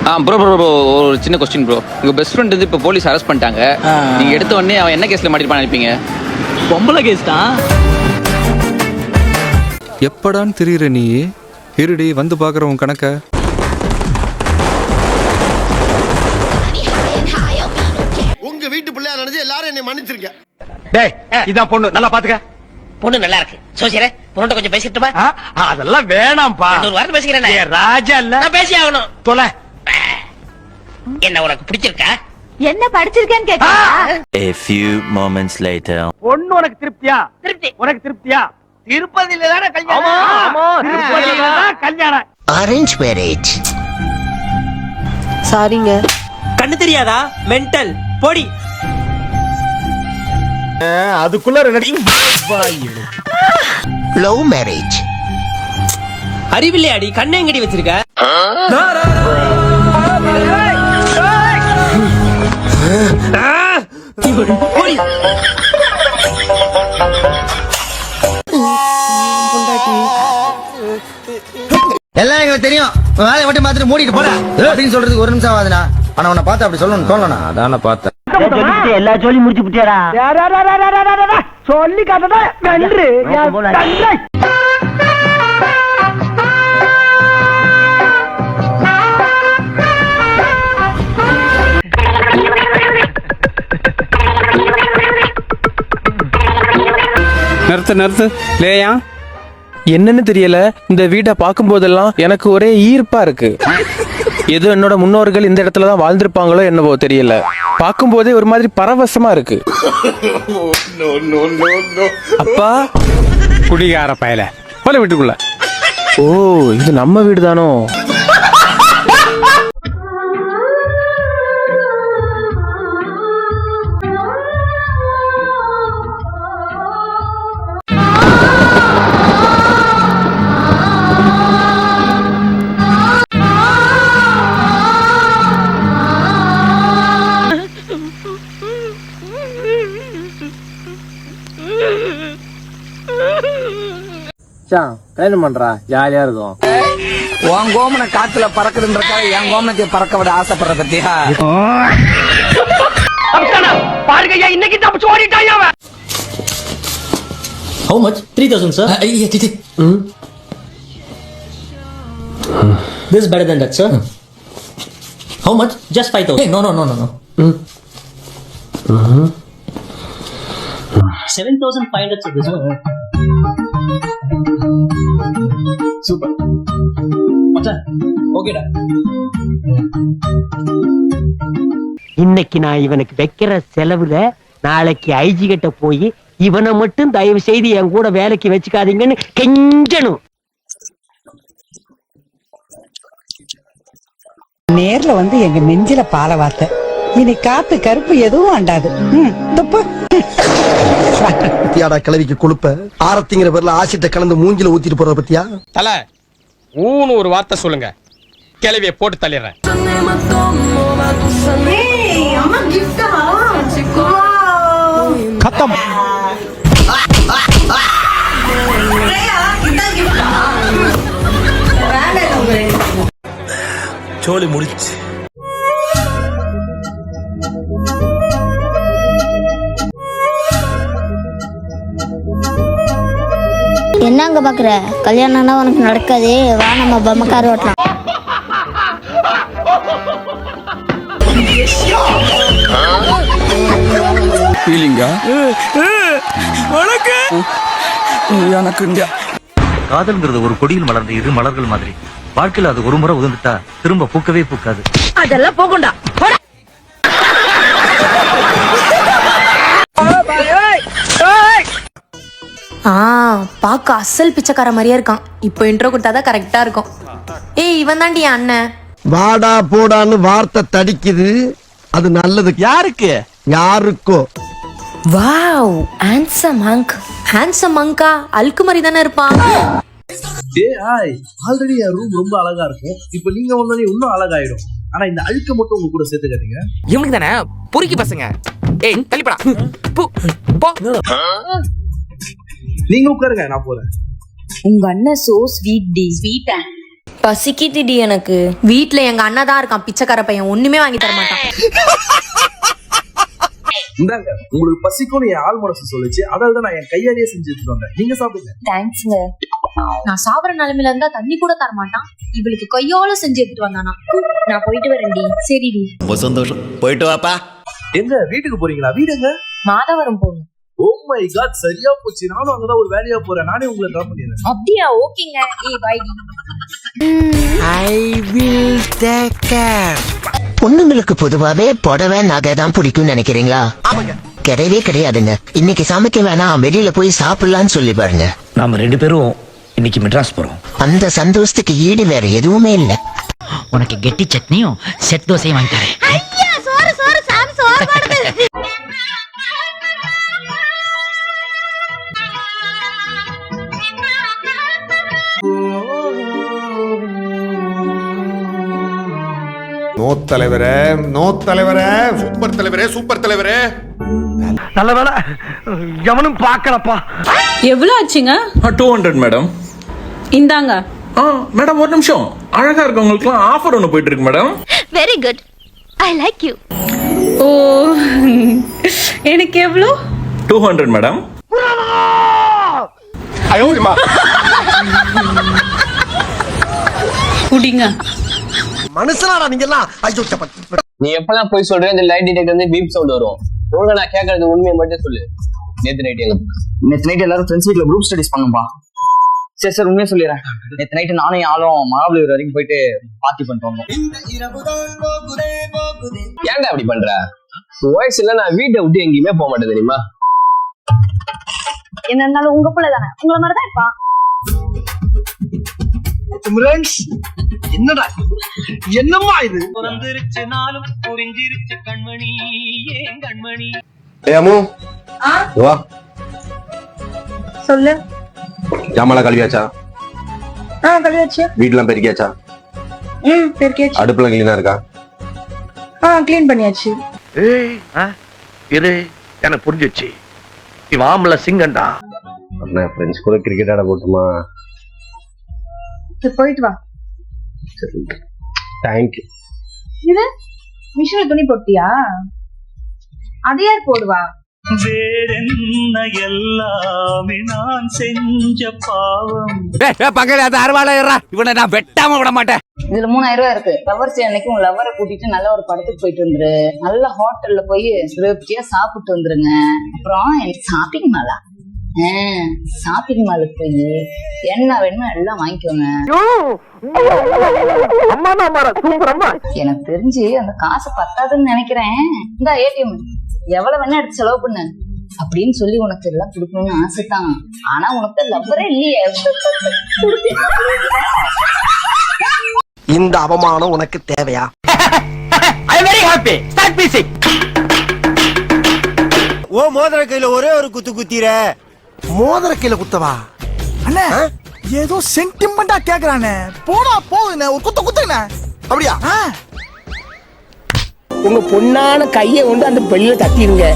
Bro bro bro ஒரு சின்ன question bro. உங்க பெஸ்ட் ஃப்ரெண்ட் வந்து இப்போ போலீஸ் அரெஸ்ட் பண்ணிட்டாங்க. நீங்க எடுத்த உடனே அவன் என்ன கேஸ்ல மாட்டிருப்பான்னு நினைப்பீங்க? பொம்பளை கேஸ் தான். எப்படான்னு தெரியுற நீ இருடி வந்து பாக்குறவன் கணக்க. உங்க வீட்டு பிள்ளையா நினைச்சு எல்லாரும் என்னை மன்னிச்சிருக்க. டேய் இதான் பொண்ணு, நல்லா பாத்துக்க. பொண்ணு நல்லா இருக்கு. சோசியரே பொண்ணு கொஞ்சம் பேசிட்டுமா? அதெல்லாம் வேணாம்பா. ஒரு வாரம் பேசிக்கிறேன். ராஜா இல்ல, நான் பேசி ஆகணும். தொலை. என்ன உனக்கு பிடிச்சிருக்கா? என்ன படிச்சிருக்கேன்னு கேட்டா? A few moments later. பொண்ணு உனக்கு திருப்தியா? திருப்தி. உனக்கு திருப்தியா? திருப்பதியில தானே கல்யாணம். ஆமா திருப்பதியில தான் கல்யாணம். Arrange marriage. சாரிங்க. கண்ணு தெரியாதா? மென்டல் பொடி. அதுக்குள்ள லவ் மேரேஜ். அறிவில்லையாடி கண்ணை எங்கடி வச்சிருக்க? எல்லாம் எங்களுக்கு தெரியும். வேலையை மட்டும் பார்த்துட்டு மூடிட்டு போட அப்படின்னு சொல்றதுக்கு ஒரு நிமிஷம் ஆகுதுண்ணா. ஆனா உன்னை பார்த்து அப்படி சொல்லணும் தோணணும். அதான் பார்த்தேன். எல்லா சொல்லி முடிச்சு விட்டியாடா? சொல்லி காட்டதா நன்று. நிறுத்து லேயா. என்னன்னு தெரியல, இந்த வீட்டை பார்க்கும் போதெல்லாம் எனக்கு ஒரே ஈர்ப்பா இருக்கு. ஏதோ என்னோட முன்னோர்கள் இந்த இடத்துலதான் வாழ்ந்திருப்பாங்களோ என்னவோ தெரியல. பார்க்கும் போதே ஒரு மாதிரி பரவசமா இருக்கு. அப்பா குடிகார பயல போல வீட்டுக்குள்ள. ஓ இது நம்ம வீடு தானோ? கல்யாணம் பண்றா ஜாலியா இருக்கும். உன் கோமனை காத்துல பறக்குதுன்றக்கா என் கோமனத்தை பறக்க விட ஆசைப்படுற பத்தியா? பாருங்க இன்னைக்கு தப்பிச்சு ஓடிட்டான் அவன். How much? 3,000 sir. This is better than that sir. How much? Just 5,000. Hey, no. 7,500 sir. This one. Super. ஓகேடா. இன்னைக்கு நான் இவனுக்கு வைக்கிற செலவுல நாளைக்கு ஐஜி கிட்ட போய் இவனை மட்டும் தயவு செய்து என் கூட வேலைக்கு வச்சுக்காதீங்கன்னு கெஞ்சணும். நேர்ல வந்து எங்க நெஞ்சில பால வார்த்தை. இனி காத்து கருப்பு எதுவும் அண்டாது. தப்பு. பத்தியாடா கிளவிக்கு கொழுப்ப ஆரத்திங்கிற பேர்ல ஆசிட்ட கலந்து மூஞ்சில ஊத்திட்டு போறத பத்தியா? தல ஊன்னு ஒரு வார்த்தை சொல்லுங்க, கிளவிய போட்டு தள்ளிடுறேன். கத்தம். சோலி முடிச்சு. என்ன அங்க பாக்குற? கல்யாணம்னா உனக்கு நடக்காது. வா நம்ம பொம்மை கார் ஓட்டலாம். ஃபீலிங்கா எனக்கு காதல்ங்கிறது ஒரு கொடியில் மலர்ந்த இரு மலர்கள் மாதிரி. வாழ்க்கையில அது ஒரு முறை உதிர்ந்துட்டா திரும்ப பூக்கவே பூக்காது. அதெல்லாம் போகும்டா. பாக்க அசல் பிச்சைக்கார மாதிரியே இருக்கான். இப்போ இன்ட்ரோ கொடுத்தாதான் கரெக்டா இருக்கும். ஏய் இவன் தாண்டி என் அண்ணன். வாடா போடான்னு வார்த்தை தடிக்குது. அது நல்லது. யாருக்கு? யாருக்கோ. Wow handsome monk. ஹேண்ட்ஸம் மங்கா அல்கு மாதிரி தானே இருப்பான். ஆல்ரெடி என் ரூம் ரொம்ப அழகா இருக்கும். இப்போ நீங்க வந்தோடனே இன்னும் அழகாயிடும். ஆனா இந்த அழுக்க மட்டும் உங்க கூட சேர்த்துக்காதீங்க. இவனுக்கு தானே பொறுக்கி பசங்க. ஏய் தள்ளிப்படா. போ. நீங்க உட்காருங்க, நான் போறேன். உங்க அண்ணன் சோ ஸ்வீட் டி. ஸ்வீட்டா பசிக்குதுடி எனக்கு. வீட்ல எங்க அண்ணா தான் இருக்கான் பிச்சைக்கார பையன், ஒண்ணுமே வாங்கி தர மாட்டான். இந்தாங்க உங்களுக்கு பசிக்கும்னு என் ஆள் மனசு சொல்லுச்சு, அதாவது நான் என் கையாலேயே செஞ்சு எடுத்துட்டு வந்தேன். நீங்க சாப்பிடுங்க. தேங்க்ஸ்ங்க. நான் சாப்பிடுற நிலைமையில இருந்தா தண்ணி கூட தர மாட்டான், இவளுக்கு கையால செஞ்சு எடுத்துட்டு வந்தானா. நான் போயிட்டு வரேன்டி. சரிடி. ரொம்ப சந்தோஷம், போயிட்டு வாப்பா. எங்க வீட்டுக்கு போறீங்களா? வீடுங்க? மாதவரம் போகணும். ஓ மை காட், சரியா போச்சு. நானும் அங்கதான் ஒரு வேலையா போறேன். நானே உங்களை டிராப் பண்ணிடுறேன். அப்படியா? ஓகேங்க. ஏய் பை டி. I will take care. பொண்ணுங்களுக்கு பொதுவாவே புடவை நகை தான் பிடிக்கும் நினைக்கிறீங்களா? கிடையவே கிடையாதுங்க. இன்னைக்கு சமைக்க வேணாம், வெளியில போய் சாப்பிடலாம்னு சொல்லி பாருங்க. நாம 2 பேரும் இன்னைக்கு மெட்ராஸ் போறோம். அந்த சந்தோஷத்துக்கு ஈடு வேற எதுவுமே இல்ல. உனக்கு கெட்டி சட்னியும் செட் தோசையும் வாங்கி தரேன். நோ தலைவரே, நோ தலைவரே. சூப்பர் தலைவரே, சூப்பர் தலைவரே. நல்ல வேலை எவனும் பாக்கலப்பா. எவ்வளவு ஆச்சுங்க? 200 மேடம். இந்தாங்க. மேடம் ஒரு நிமிஷம், அழகா இருக்கவங்களுக்குலாம் ஆஃபர் ஒன்று போயிட்டு இருக்கு madam. Very good. I like you. Oh எனக்கு எவ்வளோ? 200 மேடம். குடிங்க. மனுஷனாடா நீங்க எல்லாம். ஐயோ, நீ எப்பெல்லாம் போய் சொல்ற இந்த லைட் டிடெக்டர் வந்து பீப் சவுண்ட் வரும். ஒழுங்கா நான் கேட்கறது உண்மையை மட்டும் சொல்லு. நேத்து நைட் எல்லாரும் ஃப்ரெண்ட்ஸ் வீட்ல குரூப் ஸ்டடிஸ் பண்ணும்பா. சரி சார், உண்மையா சொல்லிடுறேன். நேத்து நைட்டு நானும் யாரும் மகாபலிபுரம் வரைக்கும் போயிட்டு பார்ட்டி பண்ணிட்டு வந்தோம். ஏன்டா அப்படி பண்ற? வாய்ஸ் இல்ல, நான் வீட்டை விட்டு எங்கேயுமே போக மாட்டேன் தெரியுமா? என்ன இருந்தாலும் உங்க பிள்ளை தானே, உங்களை மாதிரிதான் இருப்பான். என்னடா என்னம்மா இது? வா சொல்லு. ஜாமான் கழுவியாச்சா? கழுவியாச்சு. வீட்டுலாம் பெருக்கியாச்சா? பெருக்கியாச்சு. அடுப்புலாம் கிளீனா இருக்கா? க்ளீன் பண்ணியாச்சு. இரு, எனக்கு புரிஞ்சிச்சு. நீ வாமல சிங்கண்டா. அப்படின்னா ஃப்ரெண்ட்ஸ் கூட கிரிக்கெட் ஆட போட்டுமா? போயிட்டு வா. தேங்க்யூ. இது மிஷின்ல துணி போட்டியா? அது யார் போடுவா? வேறென்ன எல்லாமே நான் செஞ்ச பாவம். இவனை நான் வெட்டாம விட மாட்டேன். இதுல 3000 ரூபாய் இருக்கு. லவர்ஸ் அன்னைக்கு உன் லவரை கூட்டிட்டு நல்ல ஒரு படத்துக்கு போயிட்டு வந்துரு. நல்ல ஹோட்டல்ல போய் திருப்தியா சாப்பிட்டு வந்துருங்க. அப்புறம் எனக்கு ஷாப்பிங் மாலா ஷாப்பிங் மாலுக்கு போய் என்ன வேணுமோ எல்லாம் வாங்கிக்கோங்க. எனக்கு தெரிஞ்சு அந்த காசு பத்தாதுன்னு நினைக்கிறேன். இந்த ஏடிஎம் எவ்வளவு வேணா எடுத்து செலவு பண்ணு அப்படின்னு சொல்லி உனக்கு எல்லாம் கொடுக்கணும்னு ஆசைதான். ஆனா உனக்கு லவ்வரே இல்லையே. இந்த அவமானம் உனக்கு தேவையா? I am very happy. Start music. ஓ மோதிர கையில ஒரே ஒரு குத்து குத்திர. மோதிர கையில குத்தவா? அண்ணே ஏதோ சென்டிமெண்டா கேக்குறானே. போடா போகுதுண்ணே, ஒரு குத்த குத்துங்கண்ணே. அப்படியா? உங்க பொண்ணான கையை கொண்டு அந்த பெல்ல தட்டிடுங்க.